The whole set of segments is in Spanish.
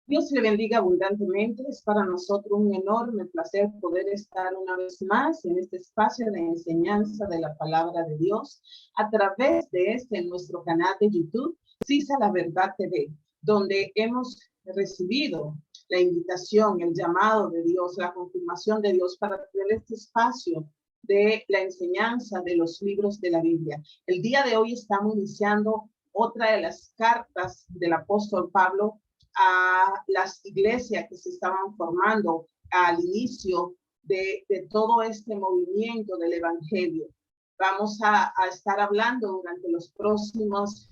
Dios le bendiga abundantemente. Es para nosotros un enorme placer poder estar una vez más en este espacio de enseñanza de la palabra de Dios a través de nuestro canal de YouTube, CISA La Verdad TV, donde hemos recibido la invitación, el llamado de Dios, la confirmación de Dios para tener este espacio de la enseñanza de los libros de la Biblia. El día de hoy estamos iniciando otra de las cartas del apóstol Pablo a las iglesias que se estaban formando al inicio de todo este movimiento del evangelio. Vamos a estar hablando durante los próximas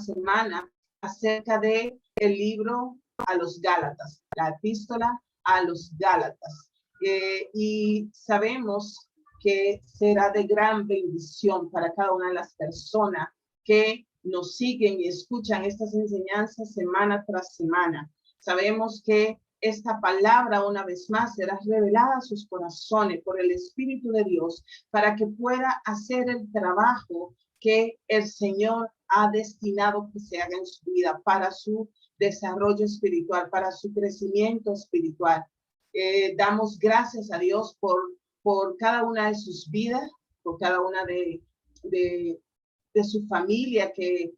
semanas acerca de el libro a los Gálatas, la epístola a los Gálatas. Y sabemos que será de gran bendición para cada una de las personas que nos siguen y escuchan estas enseñanzas semana tras semana. Sabemos que esta palabra una vez más será revelada a sus corazones por el Espíritu de Dios para que pueda hacer el trabajo que el Señor ha destinado que se haga en su vida para su desarrollo espiritual, para su crecimiento espiritual. Damos gracias a Dios por cada una de sus vidas, por cada una de su familia que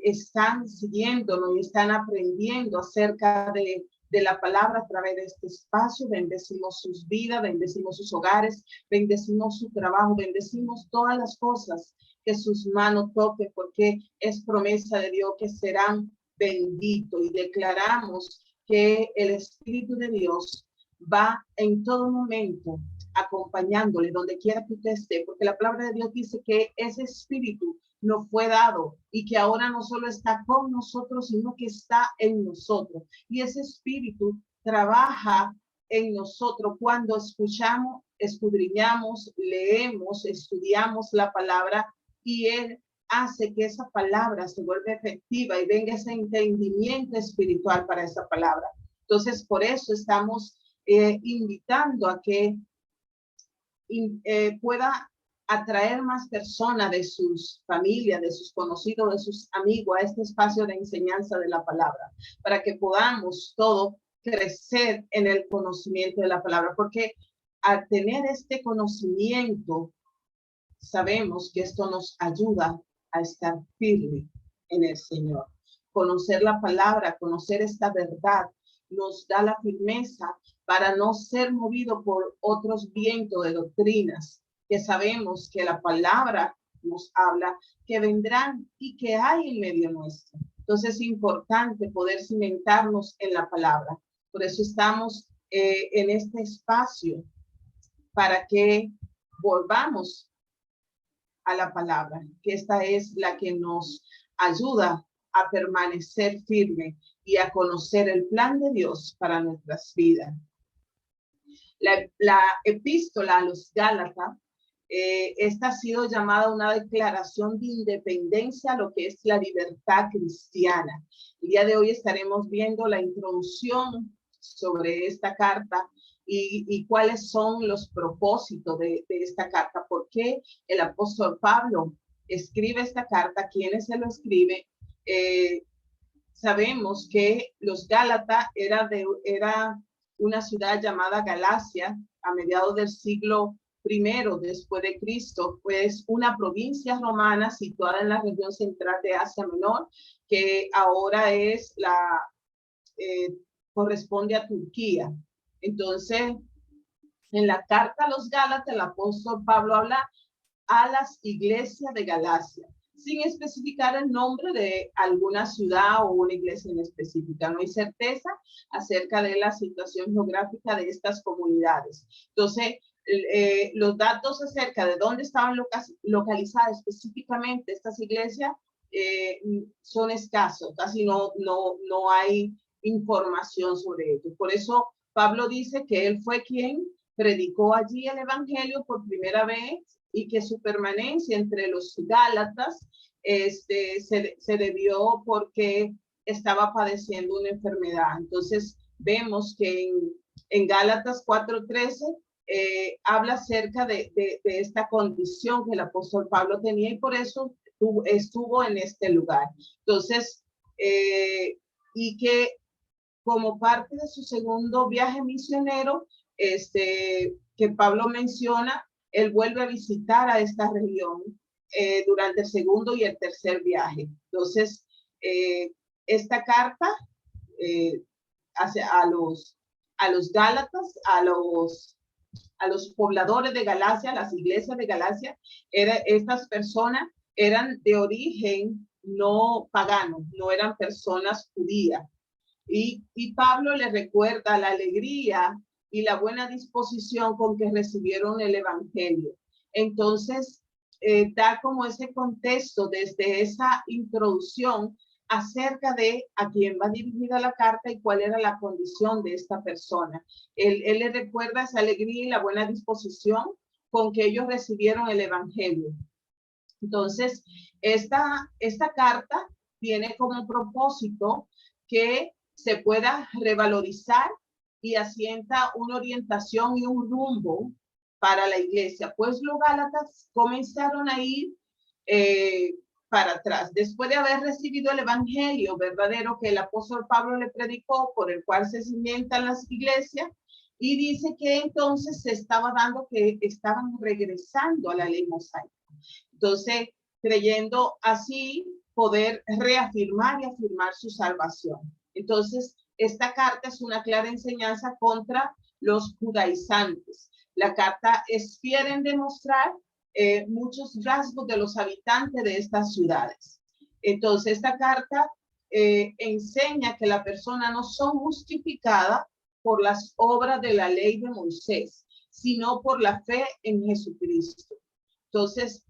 están siguiéndonos y están aprendiendo acerca de la palabra a través de este espacio. Bendecimos sus vidas, bendecimos sus hogares, bendecimos su trabajo, bendecimos todas las cosas que sus manos toquen, porque es promesa de Dios que serán benditos, y declaramos que el Espíritu de Dios va en todo momento acompañándole donde quiera que usted esté, porque la palabra de Dios dice que ese espíritu nos fue dado y que ahora no solo está con nosotros, sino que está en nosotros. Y ese espíritu trabaja en nosotros cuando escuchamos, escudriñamos, leemos, estudiamos la palabra, y él hace que esa palabra se vuelva efectiva y venga ese entendimiento espiritual para esa palabra. Entonces, por eso estamos invitando a que pueda atraer más personas de sus familias, de sus conocidos, de sus amigos a este espacio de enseñanza de la palabra, para que podamos todos crecer en el conocimiento de la palabra, porque al tener este conocimiento, sabemos que esto nos ayuda a estar firme en el Señor. Conocer la palabra, conocer esta verdad, nos da la firmeza para no ser movido por otros vientos de doctrinas, que sabemos que la palabra nos habla, que vendrán y que hay en medio nuestro. Entonces es importante poder cimentarnos en la palabra. Por eso estamos en este espacio, para que volvamos a la palabra, que esta es la que nos ayuda a permanecer firme y a conocer el plan de Dios para nuestras vidas. La epístola a los Gálatas, esta ha sido llamada una declaración de independencia a lo que es la libertad cristiana. El día de hoy estaremos viendo la introducción sobre esta carta y cuáles son los propósitos de esta carta. ¿Por qué el apóstol Pablo escribe esta carta? ¿Quiénes se lo escribe? Sabemos que los Gálatas era una ciudad llamada Galacia a mediados del siglo I después de Cristo, pues una provincia romana situada en la región central de Asia Menor, que ahora corresponde a Turquía. Entonces, en la carta a los Gálatas, el apóstol Pablo habla a las iglesias de Galacia, sin especificar el nombre de alguna ciudad o una iglesia en específica. No hay certeza acerca de la situación geográfica de estas comunidades. Entonces, los datos acerca de dónde estaban localizadas específicamente estas iglesias son escasos, casi no hay información sobre ello. Por eso Pablo dice que él fue quien predicó allí el evangelio por primera vez, y que su permanencia entre los Gálatas se debió porque estaba padeciendo una enfermedad. Entonces vemos que en Gálatas 4:13 habla acerca de esta condición que el apóstol Pablo tenía, y por eso estuvo en este lugar. Entonces, y que como parte de su segundo viaje misionero, que Pablo menciona, él vuelve a visitar a esta región durante el segundo y el tercer viaje. Entonces, esta carta a los Gálatas, a los pobladores de Galacia, las iglesias de Galacia, estas personas eran de origen no pagano, no eran personas judías. Y Pablo les recuerda la alegría y la buena disposición con que recibieron el evangelio. Entonces, da como ese contexto desde esa introducción acerca de a quién va dirigida la carta y cuál era la condición de esta persona. Él le recuerda esa alegría y la buena disposición con que ellos recibieron el evangelio. Entonces, esta carta tiene como propósito que se pueda revalorizar y asienta una orientación y un rumbo para la iglesia. Pues los Gálatas comenzaron a ir para atrás. Después de haber recibido el evangelio verdadero que el apóstol Pablo le predicó, por el cual se cimentan las iglesias, y dice que entonces se estaba dando que estaban regresando a la ley mosaica. Entonces, creyendo así poder reafirmar y afirmar su salvación. Entonces, esta carta es una clara enseñanza contra los judaizantes. La carta es fiel en demostrar muchos rasgos de los habitantes de estas ciudades. Entonces, esta carta enseña que la persona no son justificada por las obras de la ley de Moisés, sino por la fe en Jesucristo. Entonces,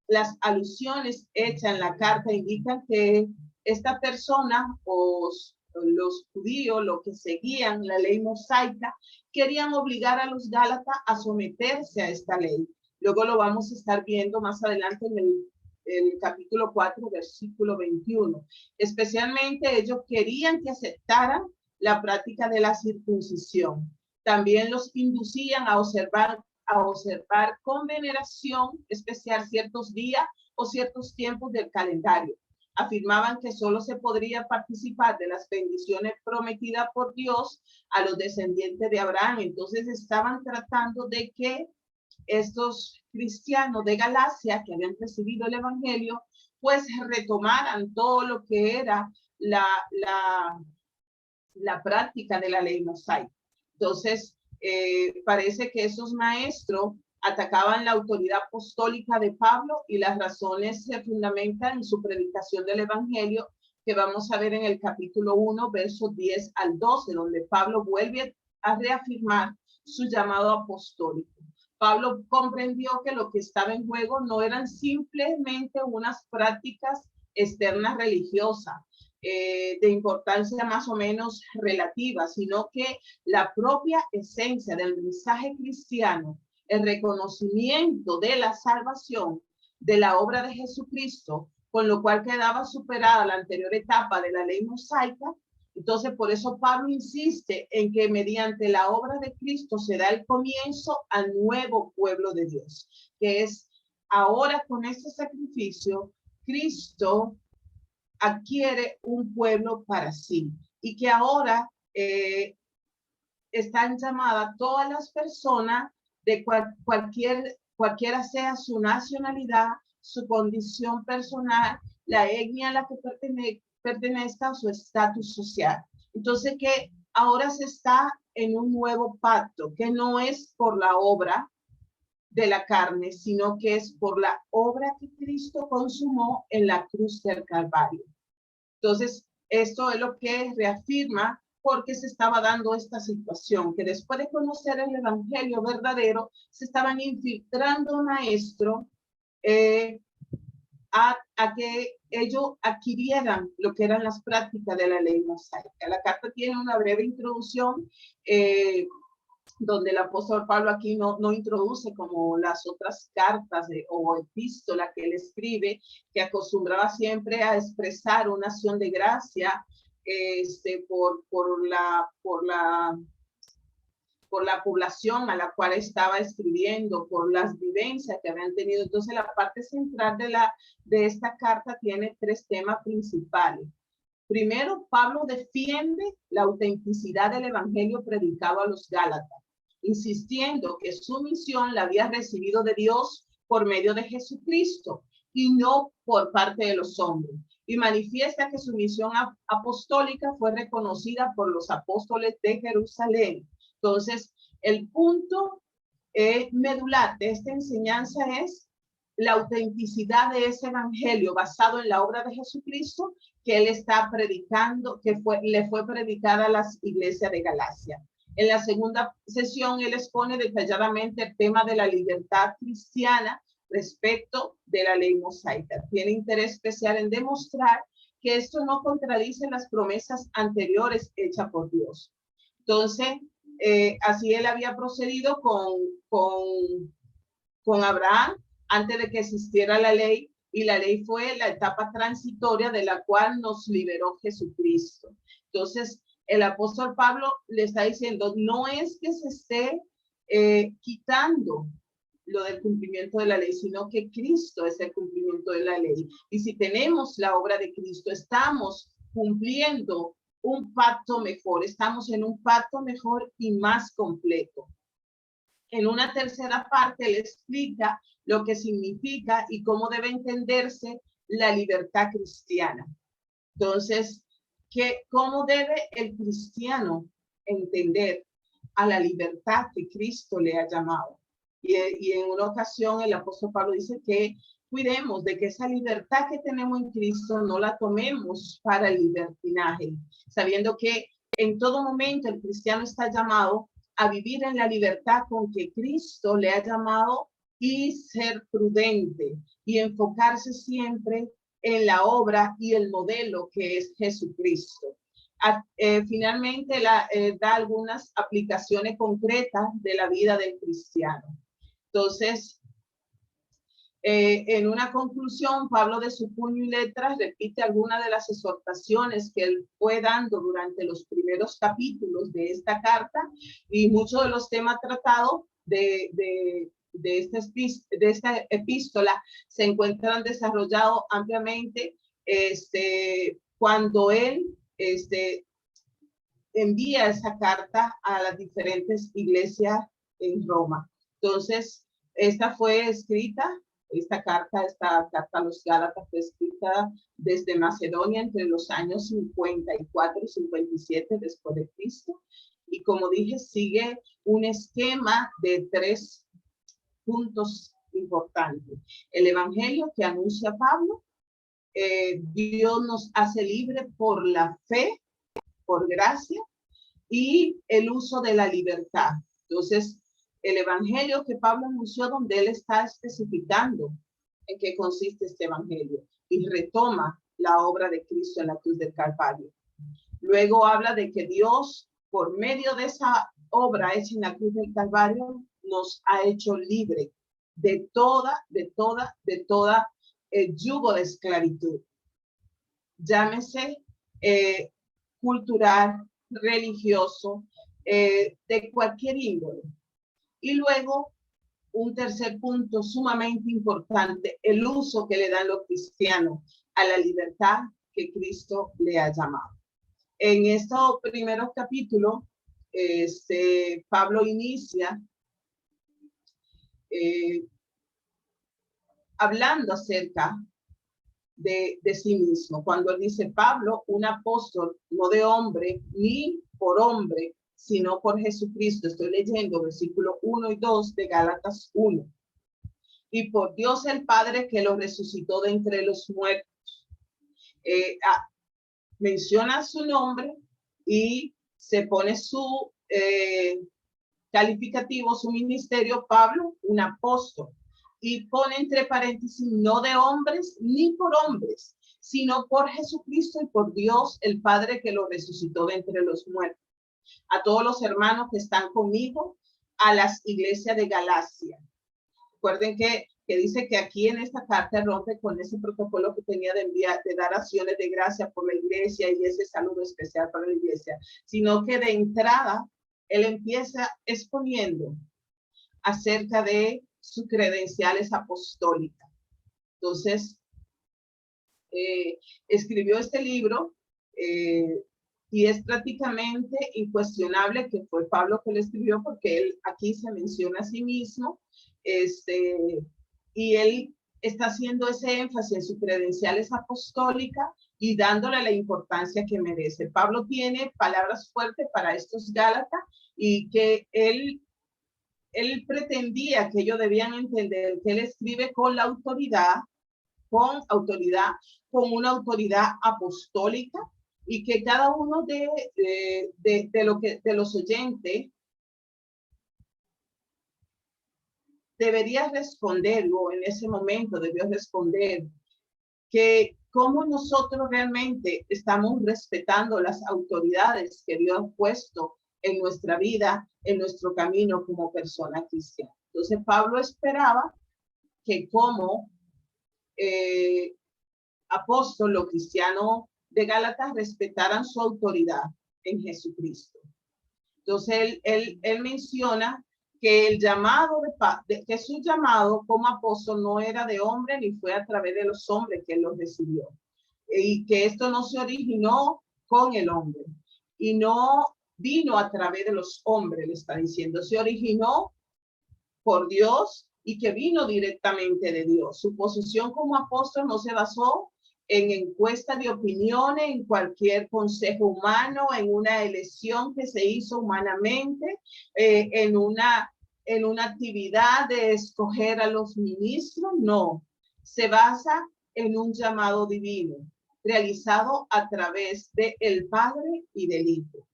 las alusiones hechas en la carta indican que esta persona o los judíos, los que seguían la ley mosaica, querían obligar a los Gálatas a someterse a esta ley. Luego lo vamos a estar viendo más adelante en el capítulo 4, versículo 21. Especialmente ellos querían que aceptaran la práctica de la circuncisión. También los inducían a observar con veneración especial ciertos días o ciertos tiempos del calendario. Afirmaban que solo se podría participar de las bendiciones prometidas por Dios a los descendientes de Abraham. Entonces estaban tratando de que estos cristianos de Galacia que habían recibido el evangelio, pues retomaran todo lo que era la práctica de la ley mosaica. Entonces, parece que esos maestros atacaban la autoridad apostólica de Pablo y las razones se fundamentan en su predicación del evangelio, que vamos a ver en el capítulo 1, versos 10 al 12, donde Pablo vuelve a reafirmar su llamado apostólico. Pablo comprendió que lo que estaba en juego no eran simplemente unas prácticas externas religiosas, de importancia más o menos relativa, sino que la propia esencia del mensaje cristiano, el reconocimiento de la salvación, de la obra de Jesucristo, con lo cual quedaba superada la anterior etapa de la ley mosaica. Entonces, por eso Pablo insiste en que mediante la obra de Cristo se da el comienzo al nuevo pueblo de Dios, que es ahora con este sacrificio, Cristo adquiere un pueblo para sí y que ahora están llamadas todas las personas de cualquiera sea su nacionalidad, su condición personal, la etnia a la que pertenezca, su estatus social. Entonces que ahora se está en un nuevo pacto que no es por la obra de la carne, sino que es por la obra que Cristo consumó en la cruz del Calvario. Entonces, esto es lo que reafirma por qué se estaba dando esta situación, que después de conocer el evangelio verdadero, se estaban infiltrando maestros a que ellos adquirieran lo que eran las prácticas de la ley mosaica. La carta tiene una breve introducción, donde el apóstol Pablo aquí no introduce como las otras cartas o epístolas que él escribe, que acostumbraba siempre a expresar una acción de gracia por la población a la cual estaba escribiendo, por las vivencias que habían tenido. Entonces, la parte central de esta carta tiene tres temas principales. Primero, Pablo defiende la autenticidad del evangelio predicado a los Gálatas, insistiendo que su misión la había recibido de Dios por medio de Jesucristo y no por parte de los hombres. Y manifiesta que su misión apostólica fue reconocida por los apóstoles de Jerusalén. Entonces, el punto medular de esta enseñanza es la autenticidad de ese evangelio basado en la obra de Jesucristo que él está predicando, que le fue predicada a las iglesias de Galacia. En la segunda sesión, él expone detalladamente el tema de la libertad cristiana respecto de la ley mosaica. Tiene interés especial en demostrar que esto no contradice las promesas anteriores hechas por Dios. Entonces, así él había procedido con Abraham antes de que existiera la ley, y la ley fue la etapa transitoria de la cual nos liberó Jesucristo. Entonces, el apóstol Pablo le está diciendo, no es que se esté quitando lo del cumplimiento de la ley, sino que Cristo es el cumplimiento de la ley. Y si tenemos la obra de Cristo, estamos cumpliendo un pacto mejor, estamos en un pacto mejor y más completo. En una tercera parte le explica lo que significa y cómo debe entenderse la libertad cristiana. Entonces, ¿cómo debe el cristiano entender a la libertad que Cristo le ha llamado? Y en una ocasión el apóstol Pablo dice que cuidemos de que esa libertad que tenemos en Cristo no la tomemos para el libertinaje, sabiendo que en todo momento el cristiano está llamado a vivir en la libertad con que Cristo le ha llamado y ser prudente y enfocarse siempre en la obra y el modelo que es Jesucristo. Finalmente da algunas aplicaciones concretas de la vida del cristiano. Entonces, en una conclusión, Pablo de su puño y letras repite algunas de las exhortaciones que él fue dando durante los primeros capítulos de esta carta, y muchos de los temas tratados de esta epístola se encuentran desarrollados ampliamente cuando él envía esa carta a las diferentes iglesias en Roma. Entonces, esta carta a los Gálatas fue escrita desde Macedonia entre los años 54 y 57 después de Cristo. Y como dije, sigue un esquema de 3 puntos importantes. El evangelio que anuncia Pablo, Dios nos hace libre por la fe, por gracia, y el uso de la libertad. Entonces, el evangelio que Pablo anunció, donde él está especificando en qué consiste este evangelio y retoma la obra de Cristo en la cruz del Calvario. Luego habla de que Dios, por medio de esa obra hecha en la cruz del Calvario, nos ha hecho libre de toda yugo de esclavitud. Llámese cultural, religioso, de cualquier índole. Y luego, un tercer punto sumamente importante, el uso que le dan los cristianos a la libertad que Cristo le ha llamado. En estos primeros capítulos, Pablo inicia hablando acerca de sí mismo. Cuando él dice, Pablo, un apóstol, no de hombre, ni por hombre, sino por Jesucristo. Estoy leyendo versículos 1 y 2 de Gálatas 1. Y por Dios el Padre que lo resucitó de entre los muertos. Menciona su nombre y se pone su calificativo, su ministerio, Pablo, un apóstol. Y pone entre paréntesis, no de hombres ni por hombres, sino por Jesucristo y por Dios el Padre que lo resucitó de entre los muertos. A todos los hermanos que están conmigo, a las iglesias de Galacia. Recuerden que dice que aquí en esta carta rompe con ese protocolo que tenía de dar acciones de gracia por la iglesia y ese saludo especial para la iglesia, sino que de entrada él empieza exponiendo acerca de sus credenciales apostólicas. Entonces, escribió este libro Y es prácticamente incuestionable que fue Pablo que lo escribió, porque él aquí se menciona a sí mismo, y él está haciendo ese énfasis en sus credenciales apostólicas y dándole la importancia que merece. Pablo tiene palabras fuertes para estos Gálatas y que él pretendía que ellos debían entender que él escribe con la autoridad, con una autoridad apostólica, y que cada uno de los oyentes debería responder, o en ese momento debió responder, que cómo nosotros realmente estamos respetando las autoridades que Dios ha puesto en nuestra vida, en nuestro camino como persona cristiana. Entonces Pablo esperaba que como apóstol o cristiano de Gálatas respetaran su autoridad en Jesucristo. Entonces él menciona que el llamado que su llamado como apóstol no era de hombre ni fue a través de los hombres que él los recibió, y que esto no se originó con el hombre y no vino a través de los hombres, le está diciendo, se originó por Dios y que vino directamente de Dios. Su posición como apóstol no se basó en encuestas de opiniones, en cualquier consejo humano, en una elección que se hizo humanamente, en una actividad de escoger a los ministros. No, se basa en un llamado divino realizado a través de el Padre y del Hijo.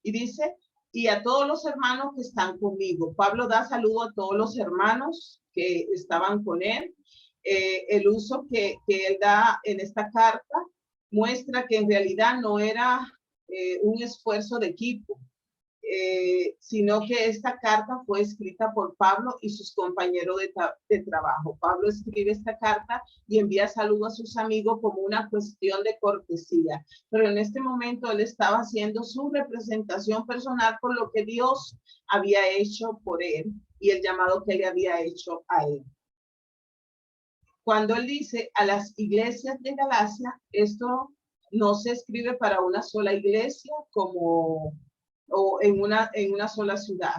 Y dice, y a todos los hermanos que están conmigo. Pablo da saludo a todos los hermanos que estaban con él. El uso que él da en esta carta muestra que en realidad no era un esfuerzo de equipo, sino que esta carta fue escrita por Pablo y sus compañeros de trabajo. Pablo escribe esta carta y envía saludos a sus amigos como una cuestión de cortesía, pero en este momento él estaba haciendo su representación personal por lo que Dios había hecho por él y el llamado que él había hecho a él. Cuando él dice a las iglesias de Galacia, esto no se escribe para una sola iglesia o en una sola ciudad.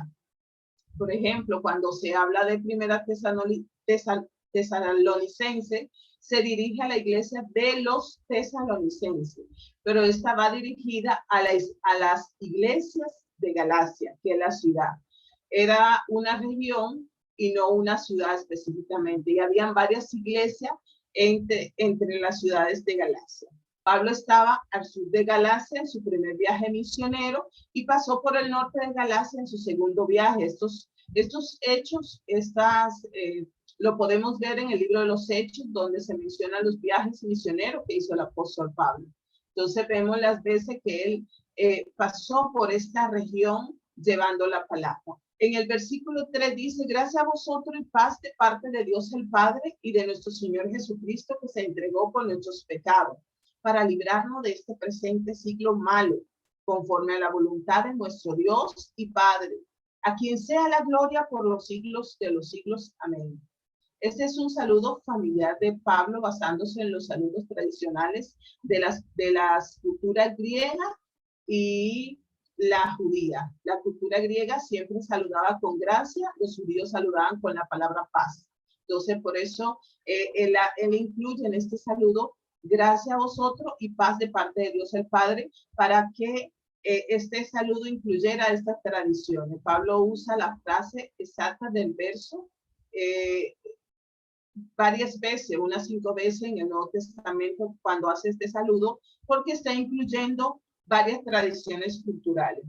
Por ejemplo, cuando se habla de Primera Tesalonicense, se dirige a la iglesia de los tesalonicenses, pero esta va dirigida a las iglesias de Galacia, que es la ciudad. Era una región y no una ciudad específicamente, y habían varias iglesias entre las ciudades de Galacia. Pablo estaba al sur de Galacia en su primer viaje misionero y pasó por el norte de Galacia en su segundo viaje. Estos hechos, lo podemos ver en el libro de los Hechos, donde se mencionan los viajes misioneros que hizo el apóstol Pablo. Entonces vemos las veces que él pasó por esta región llevando la palabra. En el versículo 3 dice, gracias a vosotros y paz de parte de Dios el Padre y de nuestro Señor Jesucristo, que se entregó por nuestros pecados, para librarnos de este presente siglo malo, conforme a la voluntad de nuestro Dios y Padre, a quien sea la gloria por los siglos de los siglos. Amén. Este es un saludo familiar de Pablo, basándose en los saludos tradicionales de las culturas griegas y la judía. La cultura griega siempre saludaba con gracia, los judíos saludaban con la palabra paz. Entonces, por eso él incluye en este saludo gracias a vosotros y paz de parte de Dios el Padre, para que este saludo incluyera estas tradiciones. Pablo usa la frase exacta del verso varias veces, unas 5 veces en el Nuevo Testamento cuando hace este saludo, porque está incluyendo varias tradiciones culturales.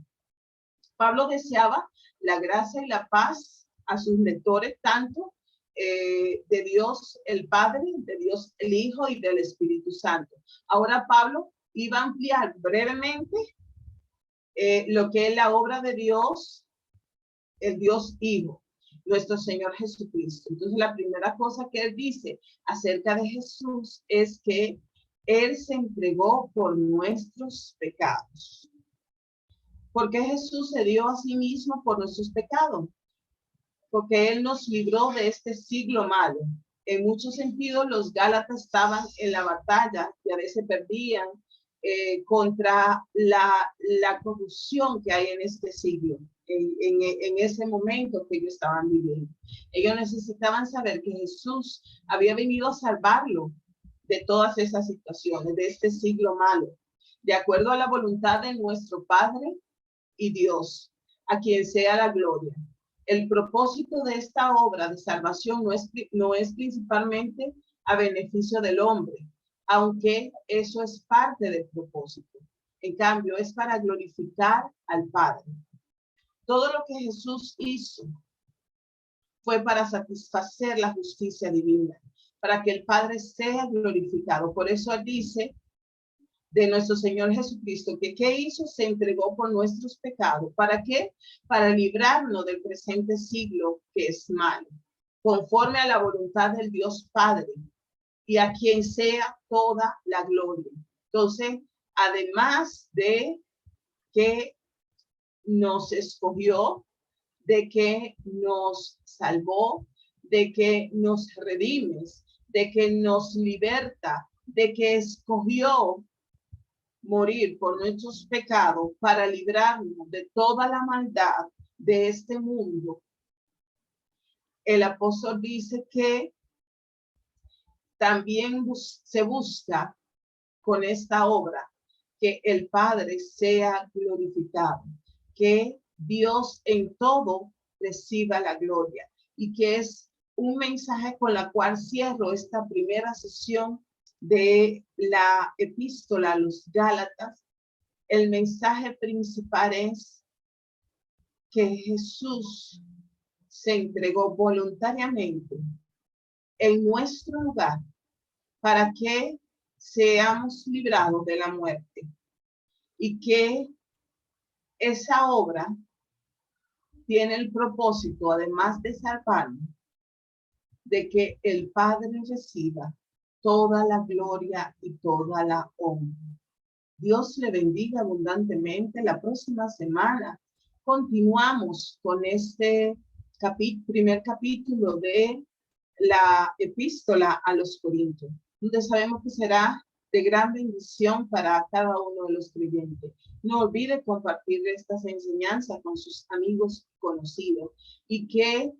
Pablo deseaba la gracia y la paz a sus lectores, tanto de Dios el Padre, de Dios el Hijo y del Espíritu Santo. Ahora Pablo iba a ampliar brevemente lo que es la obra de Dios, el Dios Hijo, nuestro Señor Jesucristo. Entonces la primera cosa que él dice acerca de Jesús es que él se entregó por nuestros pecados. Porque Jesús se dio a sí mismo por nuestros pecados, porque él nos libró de este siglo malo. En muchos sentidos, los Gálatas estaban en la batalla y a veces perdían contra la corrupción que hay en este siglo, en ese momento que ellos estaban viviendo. Ellos necesitaban saber que Jesús había venido a salvarlo de todas esas situaciones, de este siglo malo, de acuerdo a la voluntad de nuestro Padre y Dios, a quien sea la gloria. El propósito de esta obra de salvación no es principalmente a beneficio del hombre, aunque eso es parte del propósito. En cambio, es para glorificar al Padre. Todo lo que Jesús hizo fue para satisfacer la justicia divina, para que el Padre sea glorificado. Por eso él dice de nuestro Señor Jesucristo, que ¿qué hizo? Se entregó por nuestros pecados. ¿Para qué? Para librarnos del presente siglo que es malo, conforme a la voluntad del Dios Padre, y a quien sea toda la gloria. Entonces, además de que nos escogió, de que nos salvó, de que nos redime, de que nos liberta, de que escogió morir por nuestros pecados para librarnos de toda la maldad de este mundo. El apóstol dice que también se busca con esta obra que el Padre sea glorificado, que Dios en todo reciba la gloria, y que es un mensaje con la cual cierro esta primera sesión de la epístola a los Gálatas. El mensaje principal es que Jesús se entregó voluntariamente en nuestro lugar para que seamos librados de la muerte, y que esa obra tiene el propósito, además de salvarnos, de que el Padre reciba toda la gloria y toda la honra. Dios le bendiga abundantemente. La próxima semana continuamos con este primer capítulo de la epístola a los Corintios, donde sabemos que será de gran bendición para cada uno de los creyentes. No olvide compartir estas enseñanzas con sus amigos conocidos, y que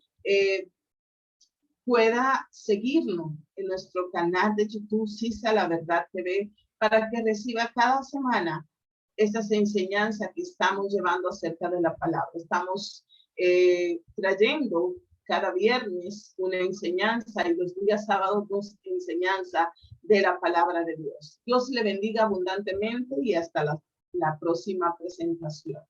pueda seguirnos en nuestro canal de YouTube, CISA La Verdad TV, para que reciba cada semana estas enseñanzas que estamos llevando acerca de la palabra. Estamos trayendo cada viernes una enseñanza, y los días sábados dos enseñanzas de la palabra de Dios. Dios le bendiga abundantemente, y hasta la próxima presentación.